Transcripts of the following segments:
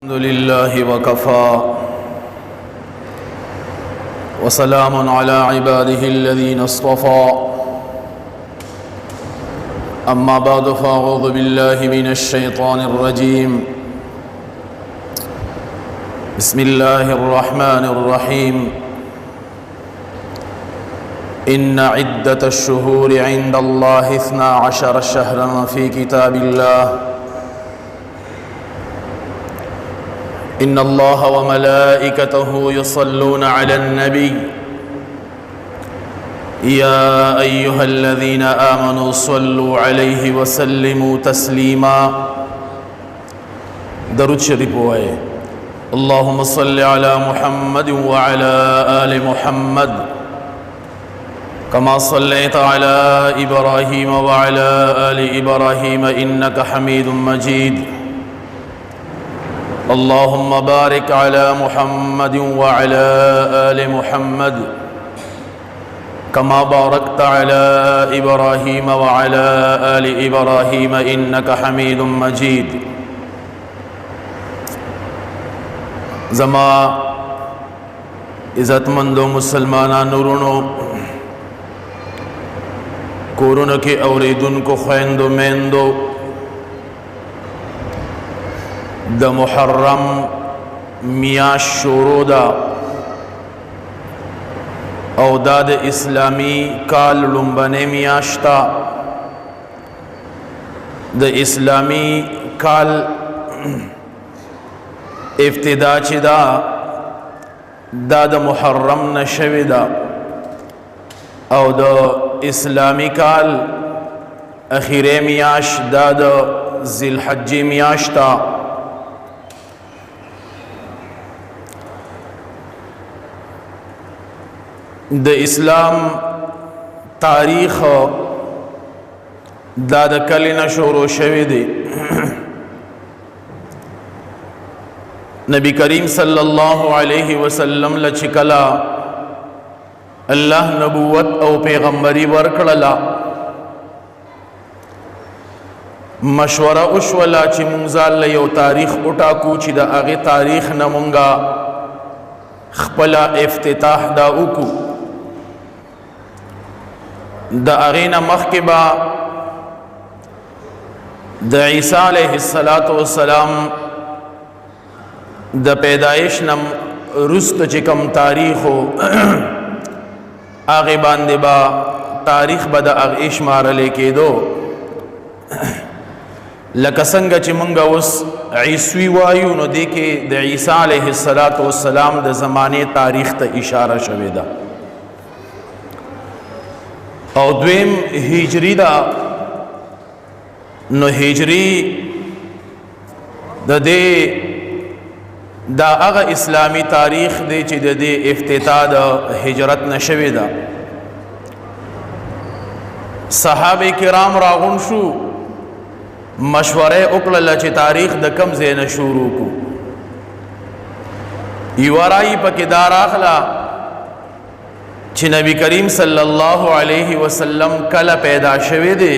الحمد لله وكفى وسلام على عباده الذين اصطفى أما بعد فأعوذ بالله من الشيطان الرجيم بسم الله الرحمن الرحيم إن عدة الشهور عند الله 12 شهرا في كتاب الله إن الله وملائكته يصلون على النبي يا أيها الذين آمنوا صلوا عليه وسلموا تسليما درود شريف وائے اللهم صل على محمد وعلى آل محمد كما صليت على إبراهيم وعلى آل إبراهيم إنك حميد مجيد اللهم بارك على محمد وعلى آل محمد كما باركت على إبراهيم وعلى آل إبراهيم إنك حميد مجيد زما عزت مندو مسلمانان نورونو کورونو کی اوریدن کو خویندو میندو د محرم میاش شروع دا او دا د اسلامی کال لنبنه میاشتا د اسلامی کال ابتدا چی دا د محرم نشوی دا او د اسلامی کال اخیر میاش دا د ذی الحج میاشتا د اسلام تاریخ دا د کلینه شروع شوی دی نبی کریم صلی الله علیه وسلم لچکلا الله نبوت او پیغمبری ورکړلا مشوره وشولا چې مونږ ځل یو تاریخ وټاکو چې د هغه تاریخ نه مونږه خپل افتتاح دا وکړو د اغینا مخکبا د عیسی علیہ السلام د پیدایش نم رست چکم تاریخو آغی باندې با تاریخ با د اغیش مارلے کے دو لکسنگ چی منگا اس عیسوی وایو نو دیکھے د عیسی علیہ السلام د زمانے تاریخ تا اشارہ شویدہ او دویم هجری دا نو هجری دا اغا اسلامی تاریخ دی چی دا افتتاح دا هجرت نشوی دا صحابه کرام راغون شو مشوره اکلل چی تاریخ دا کم زین شروع کو یورائی پا کدار آخلا چې نبی کریم صلی الله علیه وسلم کله پیدا شوه دی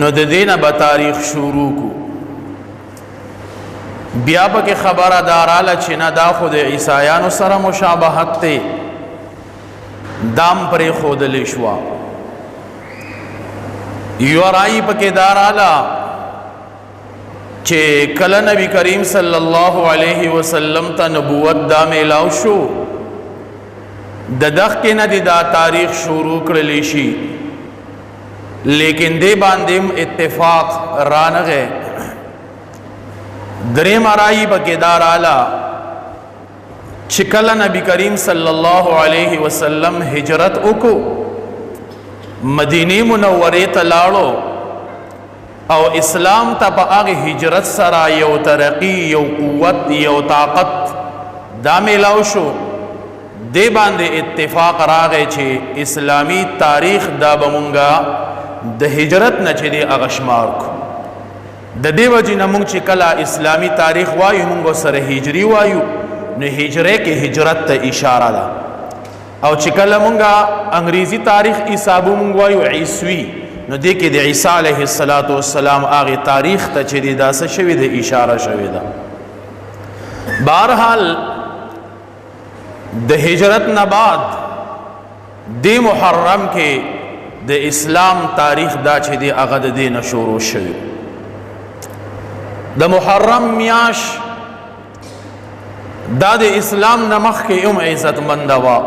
نو د دینه به تاریخ شروع کو بیا به خبره داراله چې نه دا خو د عیسایانو سره مشابهت ته دام پر خودل شوا یو راي پکې داراله چې کله نبی کریم صلی الله علیه وسلم ته نبوت دا میلاو شو د دخ کې نه دا تاریخ شروع کړلی شي لیکن دې باندې اتفاق رانغه درې مړای بګی دار اعلی چې کله نبی کریم صلی الله علیه وسلم هجرت وکړو مدینه منوره ته لاړو او اسلام ته په هغه هجرت سره یو ترقی یو قوت یو طاقت دا میلاو شو دی باندې اتفاق راغی چې اسلامی تاریخ دا بمونگا د هجرت نه چې دی اغشمار کو د دې وجې نه مونږ چې کله اسلامی تاریخ وایو مونږ سره هجری وایو نو هجره کې هجرت ته اشاره ده او چې کله مونږه انګریزی تاریخ حسابو مونږ وایو عیسوی نو دې کې د عیسی علیه السلام هغه تاریخ ته چې دا څه شوی د اشاره شوی ده. بهرحال د هجرت نه بعد د محرم کې د اسلام تاریخ دا چې دی هغه د دې نه شروع شوی. د محرم میاش دا د اسلام نه مخکې عزتمند وه.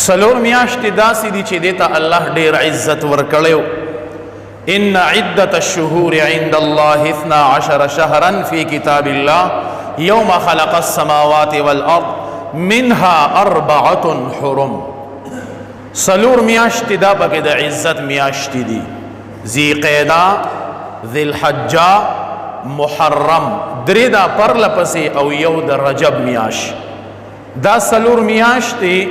سلور میاشتې داسې دي چې دې ته الله ډېر عزت ورکړی. ان عدة الشهور عند الله 12 شهرا في كتاب الله يوم خلق السماوات والأرض منها 4 حرم. سلور میاشتې دا پکې د عزت میاشتې دي. ذی قعده، ذی الحجه، محرم، درې دا پرله پسې او یو د رجب میاش. دا سلور میاشتې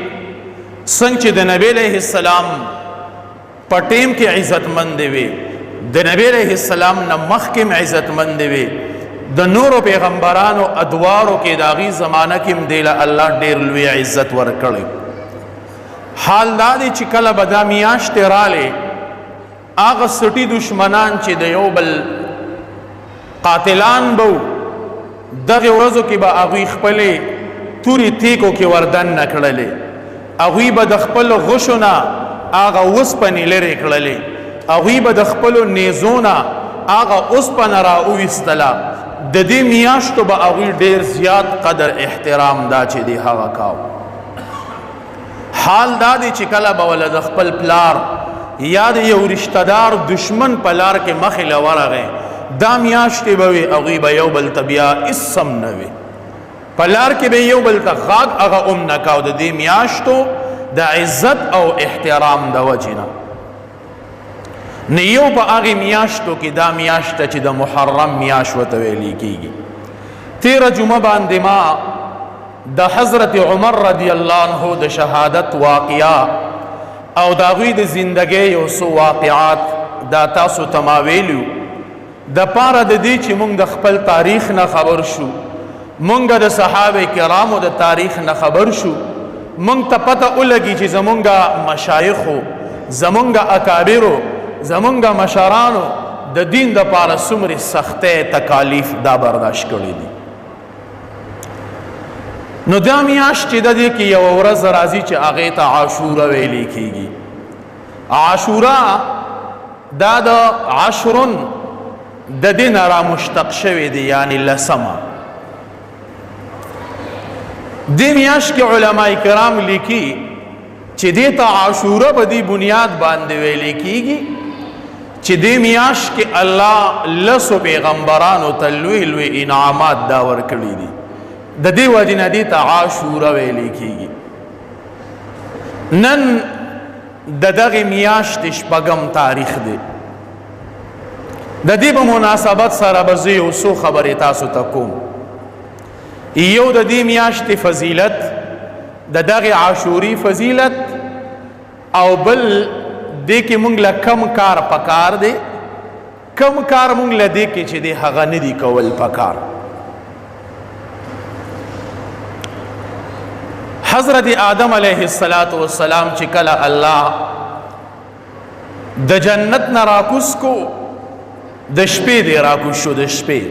څنګه چې د نبی علیہ السلام په ټیم کې عزتمند وي، د نبی علیہ السلام نه مخکې عزتمند وي، د نورو پیغمبرانو ادوارو کې د هغې زمانه کې هم دی له الله ډېر لوی عزت ورکړی. حال دا دی چې کله به دا میاشتې رالې، هغه سټي دشمنان چې د یو بل قاتلان به دغې ورځو کې به هغوی خپلې تورې تیکو کې وردن نه کړلې، هغوی به د خپلو غشو نه هغه اوسپنې لرې کړلې، هغوی به د خپلو نیزو نه هغه اوسپنه را وویستله. د دې میاشتو به هغوی ډېر زیات قدر احترام دا چې دی هغه کاو. حال دا دی چې کله به وله د خپل پلار یا د یو رشته دار دشمن په لار کې مخې له ورغی، دا میاشتې به وي هغوی به یو بل ته بیا اسم نه وي، په لار کې به یو بل ته غاږ هغه نه کاو. د دې میاشتو د عزت او احترام د وجې نه نه یو په هغې میاشتو کې دا میاشته چې د محرم میاشت ورته ویلې کېږي. تېره جمعه باندې ما د حضرت عمر رضی الله عنه د شهادت واقعه او د هغوی د زندګۍ یو څو واقعات دا تاسو ته ما ویلو د پاره د دې چې موږ د خپل تاریخ نه خبر شو، موږ د صحابه کرامو د تاریخ نه خبر شو، موږ ته پته ولګي چې زمونږ مشایخو، زمونږ اکابرو، زمونږ مشرانو د دین د پاره څومره سختۍ تکالیف دا برداشت کړي دي. نو دا میاشت چې د دې کې یو ورځ راځي چې هغې ته عاشوره ویلې کېږي. عاشوره دا د عشرن د دې نه رامشتق شوی دی، یعنی لسمه. دې میاشت کې علماء کرام لیکي چې دې ته عاشوره په دې بنیاد باندې ویلې کېږي چې دې میاشت کې الله لسو پیغمبرانو ته لوی لوی انعامات دا ورکړي دي. د دې وجې نه دې ته عاشوره ویلې کېږي. نن د دغې میاشتې شپږم تاریخ دی. د دې په مناسبت سره به زه یو څو خبرې تاسو ته کوم. یو د دې میاشتې فضیلت، د دغې عاشوري فضیلت، او بل دې کې موږ له کم کار پکار دی، کم کار موږ له دې کې چې دی هغه نه دي کول پکار. حضرت آدم علیه السلام چې کله الله د جنت نه راکوز کو، د شپې دی راکوز شو. د شپې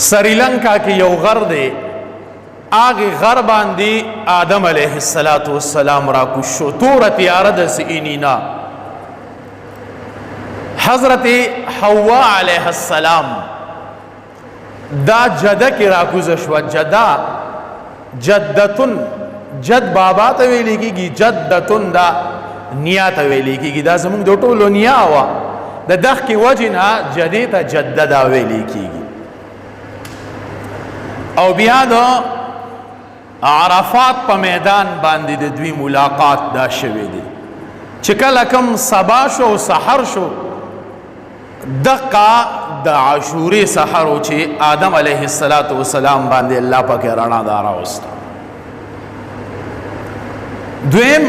سریلنکا کې یو غر دی، هغې غر باندې آدم علیه السلام راکوز شو. توره تیاره د سینې نه حضرت حوا علیه السلام دا جده کې راکوزه شوه. جده جدتن، جد بابا ته ویلې کېږي، جدتن دا نیا ته ویلې کېږي. دا زموږ د ټولو نیا وه، د دغې وجې نه جدې ته جده دا ویلې کېږي. او بیا د عرفات په میدان باندې د دوی ملاقات دا شوی دی چې کله کوم سبا شو او سحر شو، دقه د عاشورې سحر و چې آدم علیه السلام باندې الله پاک رڼا دا راوسته. دویم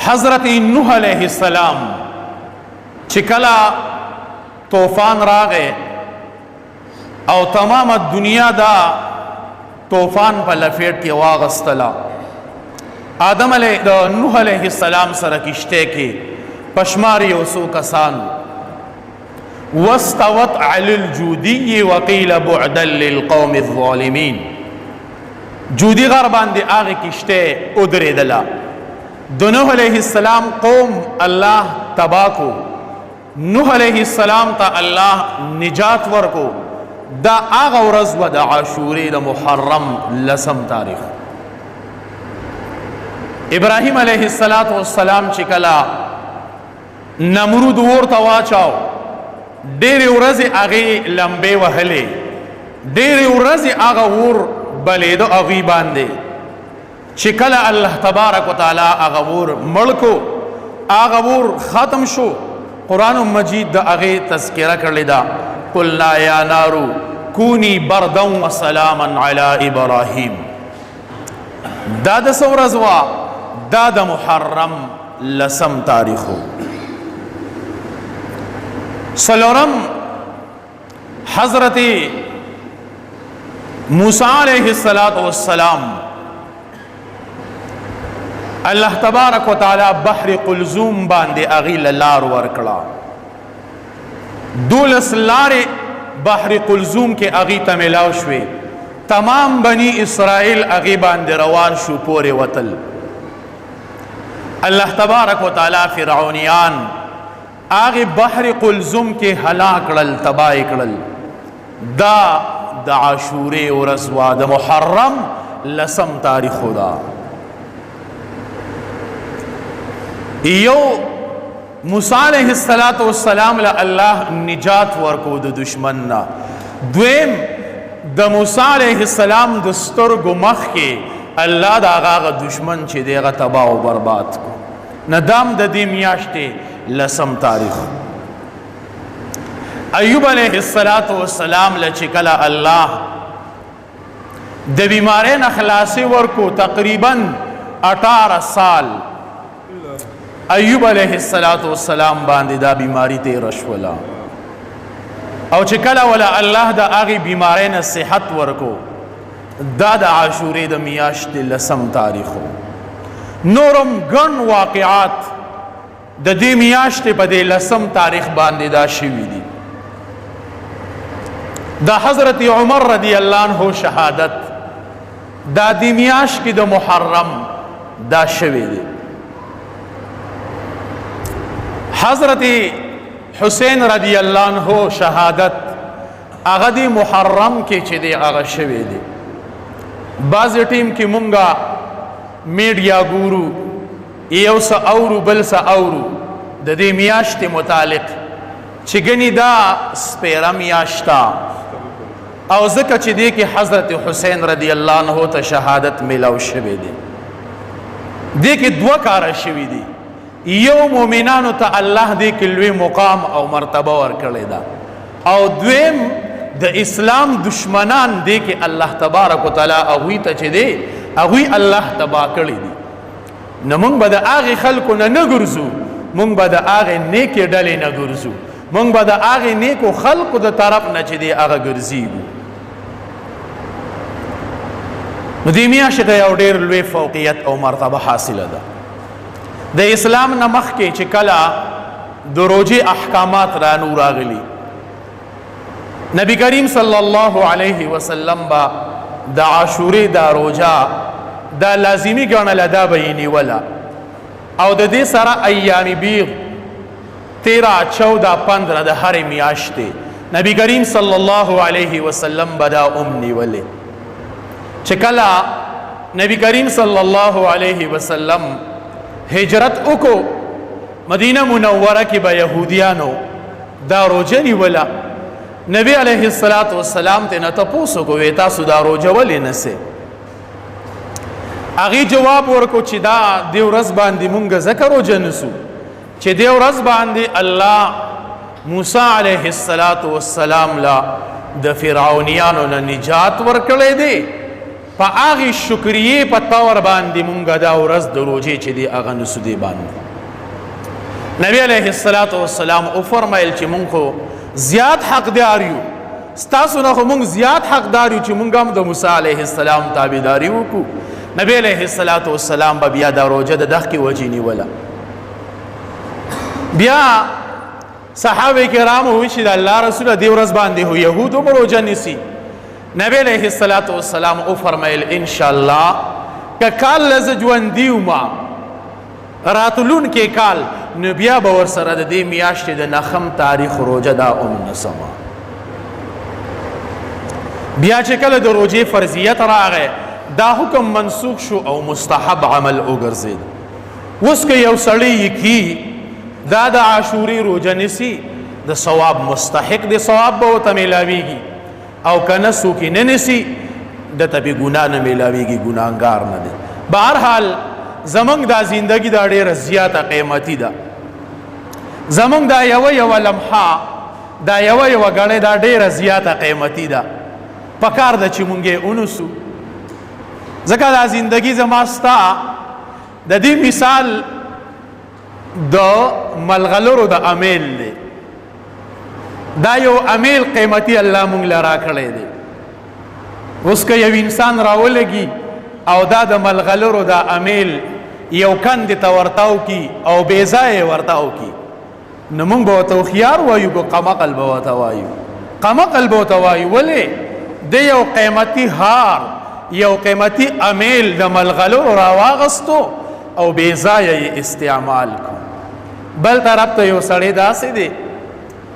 حضرت نوح علیه السلام چې کله طوفان راغی او تمام دنیا دا طوفان په لپیټ کې واغستله، نوح علیہ السلام سره کشته کې پشمار یو څو کسان واستوت علی الجودی وقیل بعدا للقوم الظالمین. جودی غر باندې هغه کشته ودرېدله. د نوح علیہ السلام قوم الله تبا کو، نوح علیہ السلام ته الله نجات ورکو. دا هغه ورځ و د عاشورې د محرم 10 تاریخ. ابراهیم علیہ السلام چې کله نمرود ورته واچاو، ډېرې ورځې هغې لمبې وهلې، ډېرې ورځې هغه ور بلېده هغوی باندې. چې کله الله تبارک وتعالی هغه ور مړ کو، هغه ور ختم شو، قرآن مجید د هغې تذکره کړې ده قلنا یا نارو کونی بردا وسلاما علی ابراهیم. دا د څه ورځ وه؟ دا د محرم 10 تاریخو. څلورم حضرت موسی علیہ السلام الله تبارک وتعالی بحر قلزوم باندې هغې له لار ورکړه. 12 لارې بحر قلزوم کې هغې ته میلاو شوې. تمام بنی اسرائیل هغې باندې روان شو، پورې وتل. الله تبارک وتعالی فرعونیان هغې بحر قلزوم کې هلاک کړل، تباه کړل. دا د عاشورې ورځ وه، د محرم 10 تاریخو ده. یو موسی علیہ السلام له الله نجات ورکو د دشمن نه. دویم د موسی علیہ السلام د سترګو مخ کې الله د هغه دشمن چې دی هغه تباه او برباد کو. ندام د دې میاشتې 10 تاریخ. ایوب علیہ السلام له چې کله الله د بیمارۍ نه خلاصي ورکو، تقریبا 18 سال ایوب علیہ السلام باندې دا بیماری تیر شوله. او چې کله ولا الله د هغې بیمارۍ نه صحت ورکو، دا د عاشورې د میاشتې 10 تاریخو. نورم ګڼ واقعات د دې میاشتې په دې 10 تاریخ باندې دا شوي دي. دا حضرت عمر رضی الله عنه شهادت دا دې میاشت کې د محرم دا شوي دي. حضرت حسین رضی الله عنه شهادت هغه د محرم کې چې دی هغه شوی دی. بعض ټیم کې مونږه میډیا ګورو، یو څه اورو بل څه اورو د دې میاشتې متعلق چې ګنې دا سپیره میاشته او ځکه چې دی کې حضرت حسین رضی الله عنه ته شهادت میلاو شوی دی. دی کې 2 کاره شوي دي. یو مومنانو ته الله دې کې لوی مقام او مرتبه ورکړې ده، او دویم د اسلام دشمنان دې کې الله تبارک وتعالی هغوی ته چې دی هغوی الله تباه کړي دي. نه موږ به د هغې خلکو نه ګرځو، موږ به د هغې نیکې ډلې نه ګرځو، موږ به د هغې نیکو خلکو د طرف نه چې دی هغه ګرځېږو. نو دې میاشتې ته یو ډېر لوی فوقیت او مرتبه حاصله ده. د اسلام نه مخکې چې کله د روژې احکامات رانو راغلي، نبی کریم صلی الله علیه وسلم با د عاشورې دا روژه دا لازمي ګڼله، دا به یې نیوله. او د دې سره ایام بیغ 13 14 15 د هرې میاشتې نبی کریم صلی الله علیه وسلم به دا نیولې. چې کله نبی کریم صلی الله علیه وسلم هجرت وکړو، مدینه منوره کې به یهودیانو دا روژه نیوله. نبی علیه السلام ته نه تپوس وکړو تاسو دا روژه ولې نیسئ؟ هغې جواب ورکړو چې دا دې ورځ باندې مونږ ځکه روژه نیسو چې دې ورځ باندې الله موسی علیه السلام له د فرعونیانو نه نجات ورکړی دی. په هغې شکریې په طور باندې مونږ دا ورځ د روژې چې دی هغه نیسو دی باندې. نبی علیه السلام وفرمیل چې مونږ خو زیات حقدار یو، ستاسو نه خو مونږ زیات حقدار یو چې مونږ هم د موسی علیه السلام تابعداري وکړو. نبی علیہ السلام به بیا دا روجه د دغ کې وجې نیوله. بیا صحابه کرام وی چې د الله رسول دی ورځ باندې هو يهود هم روجه نیسي. نبی علیہ السلام او فرمایل ان شاء الله که کال لز ژوندي وما راتلون کې کال نو بیا به ورسره د دې میاشتې د نخم تاریخ روجه دا نسما. بیا چې کله د روجې فرضیت راغی دا حکم منسوخ شو او مستحب عمل وګرځید. اوس که یو سړی کی دا د عاشوري روجه نیسي د ثواب مستحق د ثواب به ورته میلاویږي او که نه څوک یې نه نیسي دته بې ګناه نه میلاویږي، ګناهګار نه دی. بهرحال زمونږ دا زندگی دا ډېره زیاته قیمتي ده. زمونږ دا یوه لمحه دا یوه ګړۍ دا ډېره زیاته قیمتي ده. پکار ده چې مونږ یې ونیسو. ځکه دا زندگی زما ستا د دې مثال د ملغلرو د امیل دی. دا یو امیل قیمتي الله مونږ له راکړی دی. اوس که یو انسان راولګي او دا د ملغلرو د امیل یو کندې ته ورتاو کی او بې ځایه ورتاو کی نو مونږ به ورته هوښیار وایو که قمقل به ورته وایو. قمقل به ورته وایو. ولې د یو قیمتي هار یو قیمتي امیل د ملغلرو راواغستو او بې ځایه یې استعمال کو. بل طرف ته یو سړی داسې دی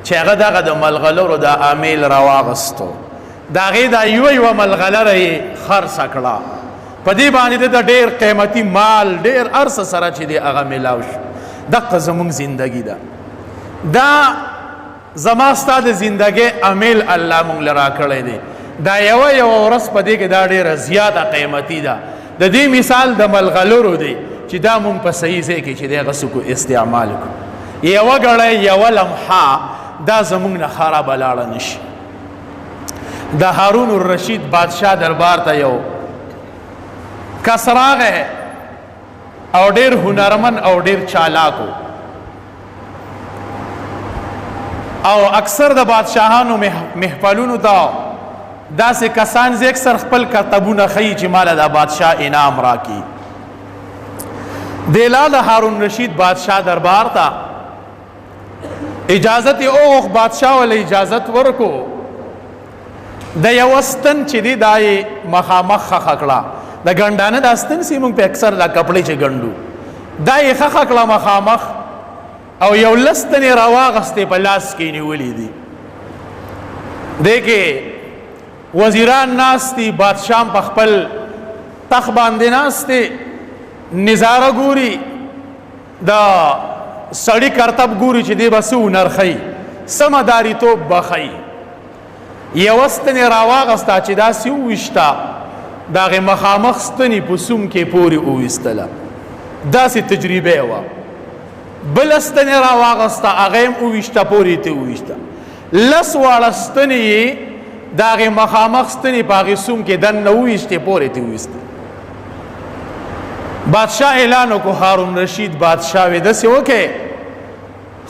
چې هغه دغه د ملغلرو د امیل راواغستو د هغې دا یوه ملغلره یې خرڅه کړه په دې باندې د ډېر قیمتي مال ډېر هر څه سره چې دی هغه میلاو شو. دقه زموږ زندگی ده. دا زما ستا د زندګۍ امیل الله مونږ له راکړی دی. دا یوه ورځ په دې کې دا ډېره زیاته قیمتي ده. د دې مثال د ملغلرو دی چې دا مونږ په صحیح ځای کې چې دی هغه څوک استعمال کړو. یوه ګړۍ یوه لمحه دا زمونږ نه خرابه لاړه نشي. د هارون الرشید بادشاه دربار ته یو کس راغی او ډېر هنرمن او ډېر چالاکو او اکثر د بادشاهانو محفلونو ته داسې کسان چې اکثر خپل کرتبونه ښیي چې ماله دا بادشاه انعام راکړي. دی لاله هارون رشید بادشاه دربار ته اجازت یې وغوښت. بادشاه وله اجازت ورکو. د یوه ستن چې دی دا یې مخامخ ښخه کړه. د ګنډانه دا ستن سي موږ په اکثر دا کپړې چې ګنډو دا یې ښخه کړه مخامخ او یو لس تنې راواغستې په لاس کې نیولې دي. دی کې وزیران ناست دي، بادشاه په خپل تخت باندې ناست دی، نظاره ګوري، د سړي کرتب ګوري چې دی به څه هنر ښیي، څه مداریتوب به ښیي. یوه ستنې راواغسته چې داسې وویشته د هغې مخامخ ستنې په سوم کې پورې وویستله. داسې تجربه وه. بله ستنې راواغسته هغه هم وویشته پورې یې ته وویشته. لس واړه ستنې یې د هغې مخامخ ستنې په هغې سوم کې دننه وویشتې پورې ته وویستې. بادشاه اعلان وکړو هارون رشید بادشاه وې داسې وکړې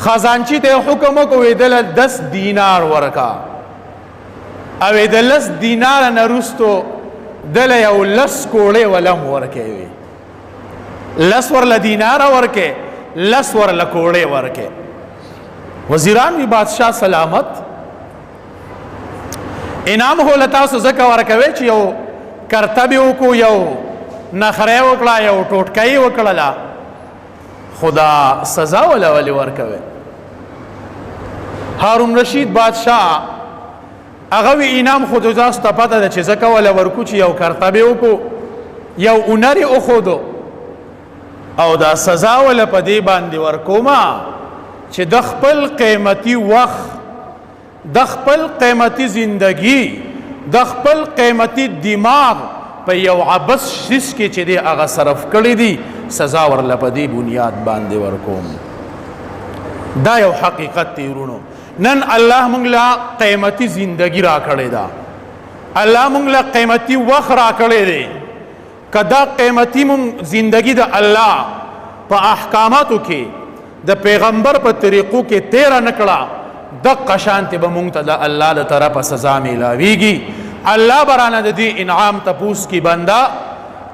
خزانچي ته یې حکم وکړو وې دله 10 دینار ورکه او د 10 دیناره نه وروستو دله یو 10 کوړې ولم ورکې وې. 10 ورله دیناره ورکې 10 ورله کوړې ورکې. وزیران وی بادشاه سلامت انعام هو له تاسو ځکه ورکوي چې یو کرتب یې وکړو، یو نخره یې وکړه، یو ټوټکه یې وکړله، خدا سزا وله ولې ورکوي؟ هارون رشید بادشاه هغه وی انعام خو د تاسو ته پته ده چې ځکه وله ورکو چې یو کرتب یې وکړو، یو هنر یې وښودو او دا سزا وله په دې باندې ورکومه چې د خپل قیمتي وخت، د خپل قیمتي زندگی، د خپل قیمتي دماغ په یو عبث شیز کې چې دی هغه صرف کړی دی، سزا ورله په دې بنیاد باندې ورکوم. دا یو حقیقت دی ورونو. نن الله مونږ له قیمتي زندگی را کړې ده، الله مونږ له قیمتي وخت را کړی دی. که دا قیمتي مونږ زندگی د الله په احکاماتو کې د پیغمبر په طریقو کې تیره نه کړه، دقه شانتې به مونږ ته د الله له طرفه سزا میلاویږي. الله به رانه د دې انعام تپوس کی بنده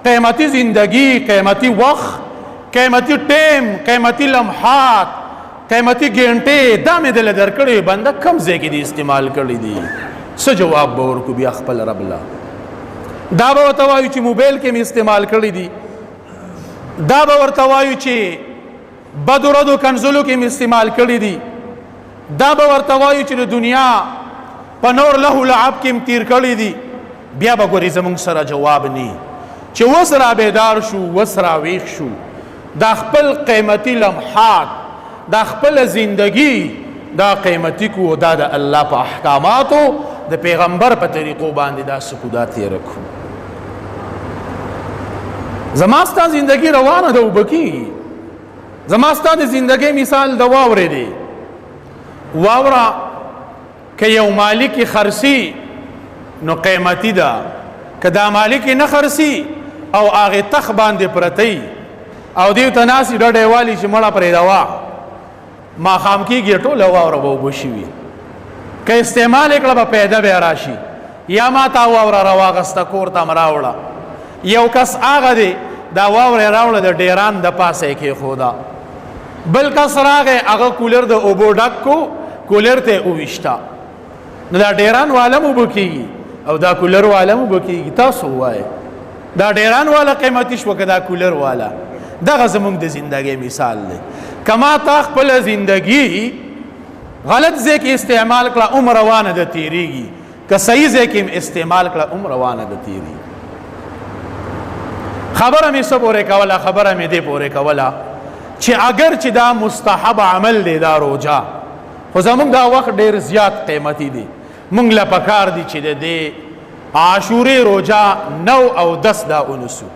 قیمتی زندگی، قیمتی وقت، قیمتی ټیم، قیمتی لمحات، قیمتی ګنټې دا مې دله درکړې، بنده کم ځای کې دي استعمال کړي دي. څه جواب به ورکړو بیا خپل رب له؟ دا به ورته وایو چې موبایل کې مې استعمال کړي دي، دا به ورته وایو چې بدو ردو کنزلو کې مې استعمال کړي دي، دا به ورته وایو چې د دنیا په نور له لعب کې مې تیر کړي دي. بیا به ګورې زمونږ سره جواب نه چې وس را بیدار شو، وس را ویښ شو، دا خپل قیمتي لمحات، دا خپل زندگی دا قیمتي کو، دا د الله په احکاماتو د پیغمبر په طریقو باندې دا سکودا تیر کو. زما ستا زندگی روانه ده وبکی، زما ستا د زندگی مثال د واورې دی. واوره که یو مالک خرسی نو قیمتي ده، که دا مالک نه خرسی او هغه تخ باندې پرتی او دیو ته ناسي ډډې والی چې مړه پرې دوا ماښام کېږي ټوله واوره به اوبه شوي، که استعمال یې کړه به پیدا به راشي. یا ما تا واوره راواغسته کور ته م راوړه، یو کس هغه دی دا واوره راوړه د ډیران د پاسه یې کېښوده، بل کس راغی هغه کولر د اوبو ډک کو، کولر ته یې وویشته. نو دا ډیران والا م اوبه کېږي او دا کولر والا م اوبه کېږي. تاسو ووایئ دا ډیران والا قیمتي شوه که دا کولر والا؟ دغه زمونږ د زندګۍ مثال دی. کما تا خپله زندگی غلط ځای کې استعمال کړه عمر روانه ده تیریږي، که صحیح ځای کې استعمال کړه عمر روانه ده تیریږي. خبره مې څه پورې کوله؟ خبره مې دې پورې کوله چې اگر چې دا مستحب عمل دی دا روجا، خو زمونږ دا وخت ډېر زیات قیمتي دی. مونږ له پکار دي چې د دې عاشورې روجا 9 او 10 دا ونیسو.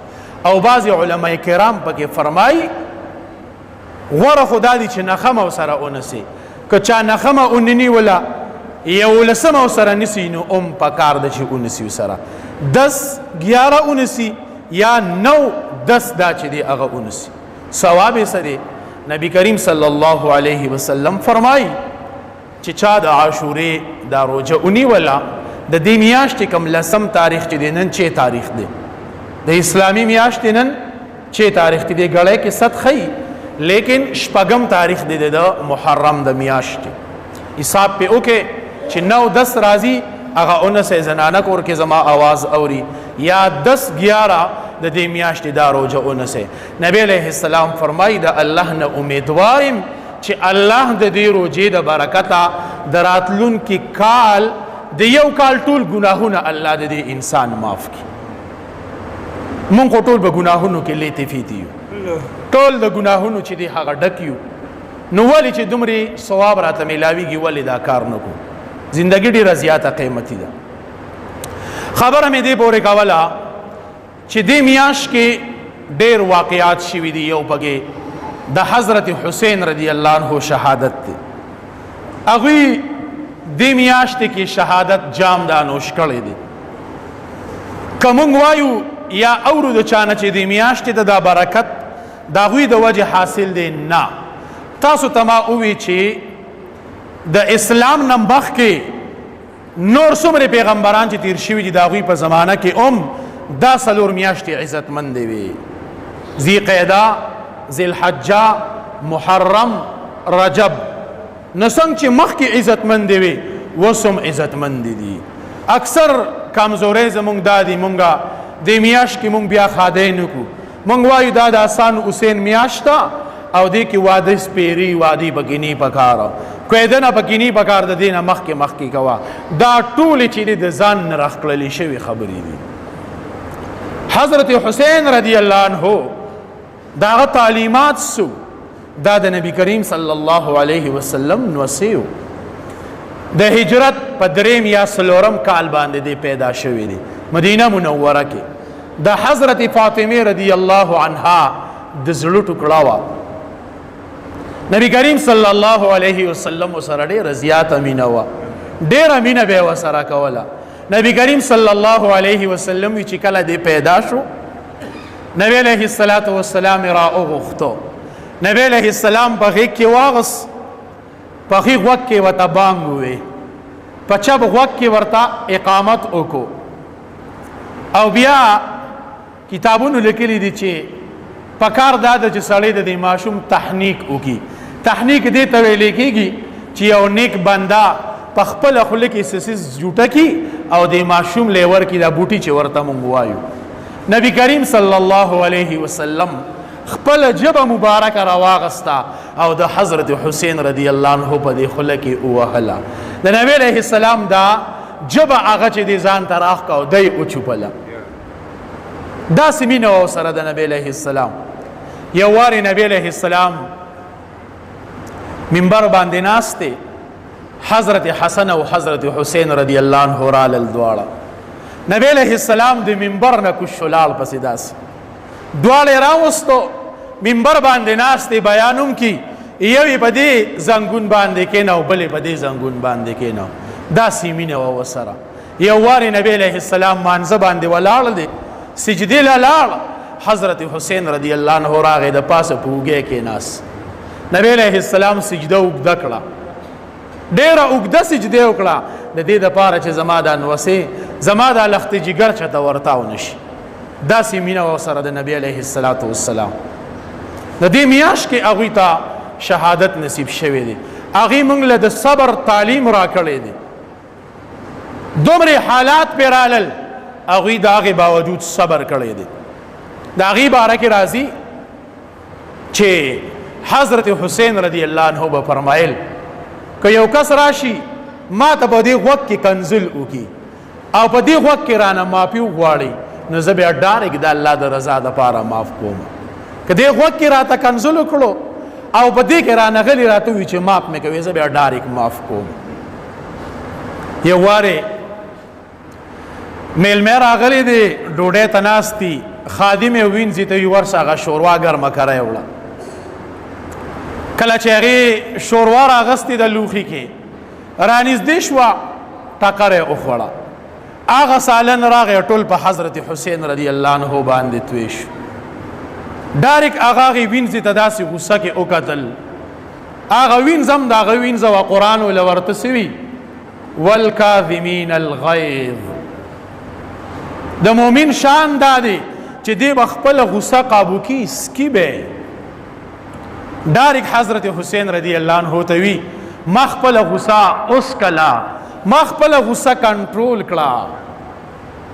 او بعض علماء کرام پکې فرمایي غوره خدا دی چې نخمه ورسره ونیسي، که چا نخمه ونني ولا 11 ورسره نیسي نو پکار ده چې ونیسي ورسره 10 11 ونیسي یا 9 10 دا چې دی هغه ونیسي. ثواب یې څه دی؟ نبی کریم صلی الله علیه وسلم فرمایي چې چا د عاشورې دا روجه ونیوله، د دې میاشتې کوم لسم تاریخ چې دی نن 6 تاریخ دی د اسلامی میاشتې نن 6 تاریخ دی، ګړی کې 7 ښیي لیکن شپږم تاریخ دی د محرم د میاشتې. حساب پې وکړې چې 9 10 راځي هغه 19 زنانه کور کې زما آواز اوري، یا 10 11 د دې میاشتې دا روجه 19. نبی علیه السلام فرمایي د الله نه امیدوار یم چې الله د دې روجې د برکته د راتلونکي کال د یو کال ټول ګناهونه الله د دې انسان معاف کړي. مونږ خو ټول به ګناهونو کې لیتې فیتې یو، ټول د ګناهونو چې دی هغه ډک یو، نو ولې چې دومره ثواب راته میلاویږي ولې دا کار نه کوو؟ زندګي ډېره زیاته قیمتي ده. خبره مې دې پورې کوله چې دې میاشت کې ډېر واقعات شوي دي. یو پکې د حضرت حسین رضی الله عنه شهادت دی. هغوی دې میاشتې کې شهادت جام دا نوش کړی دی. که مونږ وایو یا اورو د چانه چې دې میاشتې ته دا برکت د هغوی د وجې حاصل دی، نه. تاسو ته ما ووی چې د اسلام نه مخکې نور څومره پیغمبران چې تیر شوي دي د هغوی په زمانه کې دا 4 میاشتې عزتمندې وي: ذی قعده، ذی الحجه، محرم، رجب. نو څنګه چې مخکې عزتمندې وي اوس هم عزتمندې دي. اکثر کمزورۍ زمونږ دا دي، مونږه دې میاشت کې مونږ بیا خادی نه کړو. مونږ وایو دا د حسن حسین میاشت ده او دې کې واده سپیري وادي پکې نه پکاره، قاعده نه پکې نه پکار، د دې نه مخکې کوه. دا ټولې چې د ځان نه راښکللې شوي خبرې دي. حضرت حسین رضی الله عنه دا هغه تعلیمات سو دا د نبی کریم صلی الله علیه وسلم نوسیو. د هجرت په 3 یا 4 کال باندې دی پیدا شوی دی مدینه منوره کې. د حضرت فاطمه رضی الله عنها د زړه ټوکړه وه. نبی کریم صلی الله علیه وسلم سره ډېره زیاته مینه وه، ډېره مینه به یې ورسره کوله. نبی کریم صلی الله علیه وسلم چې کله دی پیدا شو، نبی علیه السلام را وغوښتو. نبی علیه السلام په غېږ کې واغس، په ښي غوږ کې ورته بانګ ووې، په چپ غوږ کې ورته اقامت وکړو، او بیا کتابونو لیکلي دي چې پکار دا ده چې سړی د دې ماشوم تحنیک وکړي. تحنیک دې ته ویل کېږي چې یو نیک بنده په خپله خوله کې څه څیز جوټه کړي او د ماشوم لی ورکړي دا بوټي چې ورته مونږ وایو. نبی کریم صلی الله علیه وسلم خپل ژبه مبارکه راواغسته او د حضرت حسین رضی الله عنه په دې خوله کې ووهله. د نبی علیه السلام دا ژبه هغه چې دې ځان ته راښکه او دی وچوپله. داسې مینه وه سره د نبی علیه السلام. یو وارې نبی علیه السلام منبر باندې ناست دی، حضرت حسن او حضرت حسین رضی الله عنه رالل دواړه. نبی علیه السلام د منبر نه کوز شو لاړ پسې داسې دواړه راوستو منبر باندې ناست دی بیانوم کی یو یې په دې زنګون باندې کېناو بل یې په دې زنګون باندې کېناو. داسې مینه وه ورسره. یو وارې نبی علیه السلام مانځه باندې ولاړ دی، سجدې له لاړ، حضرت حسین رضی الله عنه راغی د پاسه په اوږې کېناست. نبی علیه السلام سجده اوږده کړه، ډېره اوږده سجده وکړه د دې دپاره چې زما دا نوسې زما دا لښتې جګر چاته ورتاو نه شي. داسې مینه وه سره د نبی علیه السلام. د دې میاشت کې هغوی ته شهادت نصیب شوی دی. هغوی موږ له د صبر تعلیم راکړی دی. دومره حالات پې رالل، هغوی د هغې باوجود صبر کړی دی. د هغې باره کې راځي چې حضرت حسین رضی الله عنه به فرمایل که یو کس راشي ما ته په دې غوږ کې کنزل وکړي او په دې غوږ کې رانه معافي وغواړي نو زه بیا ډارک د الله د رضا دپاره معاف کوم. که دې غوږ کې راته کنزل وکړو او په دې کې رانه غلي راته وي چې معاف مې کوي زه بیا ډارک معاف کوم. یو وارې میلمه راغلی دی، ډوډۍ ته ناست دي، خادم یې وینځي ته وي ورشه هغه شوروا ګرمه کری وړه. کله چې هغې شوروا راغستې د لوښي کې رانږدې شوه ټکره یې وخوړه. هغه سالن راغی ټول په حضرت حسین رضی الله عنه باندې توی شو. ډایرک هغه هغې وینځې ته داسې غوسه کې وکتل. هغه وینځ هم د هغه وینځه وه قرآن وله ورته سوي والکاظمین الغیظ. د مؤمن شان دا دی چې دی به خپله غوسه قابو کي سکي به. ډایرک حضرت حسین رضی الله عنه ته وي ما خپله غوسه اوس کله ما خپله غوسه کنټرول کړه.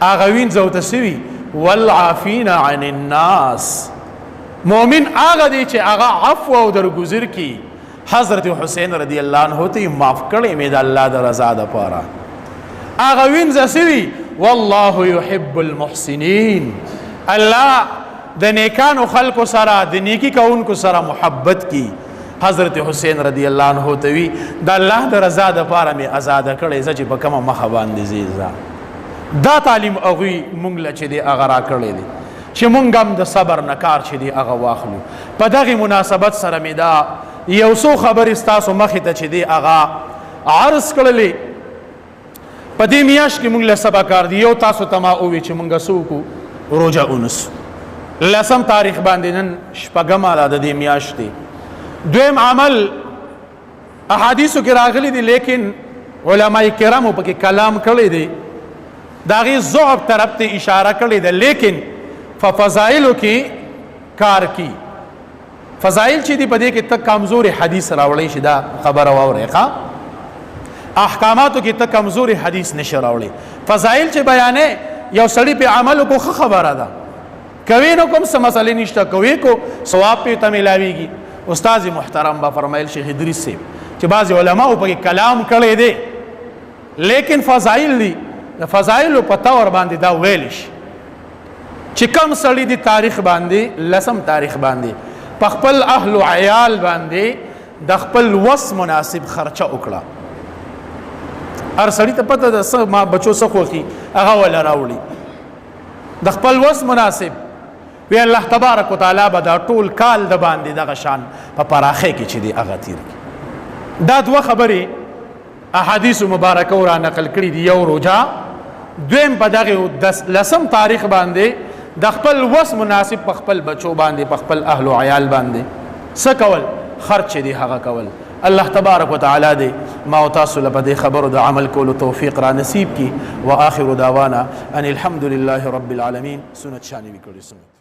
هغه وینځه ورته سوي والعافین عن الناس. مؤمن هغه دی چې هغه عفو او درګذر کي. حضرت حسین رضی الله عنه ته معاف کړی مې د الله د رضا دپاره. هغه وینځه سوي والله يحب المحسنین. الله د نیکانو خلکو سره د نیکی کوونکو سره محبت کی. حضرت حسین رضی الله عنه ته وي د الله د رضا دپاره مې ازاده کړی زه چې په کومه مخه باندې ځې ځه. دا تعلیم هغوی موږ له چې دی هغه راکړی دی چې موږ هم د صبر نه کار چې دی هغه واخلو. په دغې مناسبت سره مې دا یو څو خبرې ستاسو مخې ته چې دی هغه عرض کړلې. په دې میاشت کې موږ له سبا کار دی. یو تاسو ته ما ووي چې موږ څه وکړو روژه ونیسو. 10 تاریخ باندې نن شپږمه ده د دې میاشتې. دویم عمل احادیثو کې راغلی دی لیکن علماء کرامو پکې کلام کړی دی د هغې ضعف طرف ته اشاره کړې ده لیکن په فضایلو کې کار کی. فضایل چې دي په دې کې تک کمزوري حدیث راوړی شي دا خبره واورئ ښه. احکاماتو کې تک کمزوري حدیث نشي راوړی. فضایل چې بیانې یو سړي په عمل وکړو ښه خبره ده. کوي نو کوم څه مسلې نشته کوي کو ثواب پې ته میلاویږي. استاد محترم به فرمایل شیخ ادریس صاحب چې بعضې علماو پکې کلام کړی دی لیکن فضایل دي د فضایلو په طور باندې دا ویلی شي چې کم سړي د تاریخ باندې 10 تاریخ باندې په خپل اهل و عیال باندې د خپل وس مناسب خرچه وکړه. هر سړي ته پته ده ما بچو څه خوښي هغه وله راوړي د خپل وس مناسب. وی الله تبارک وتعالی به دا ټول کال د باندې دغه شان په پراخۍ کې چې دی هغه تیر کړي. دا دوه خبرې احادیث مبارکه را نقل کړي دي. یو روژه، دویم په دغه 10 تاریخ باندې د خپل وس مناسب په خپل بچو باندې په خپل اهل و عیال باندې څه کول خرچ دی هغه کول. الله تبارک وتعالی دې ما او تاسو له په دې خبرو د عمل کولو توفیق را نصیب کی. واخر دعوانا ان الحمد لله رب العالمین. سنت شانی وکړي سنت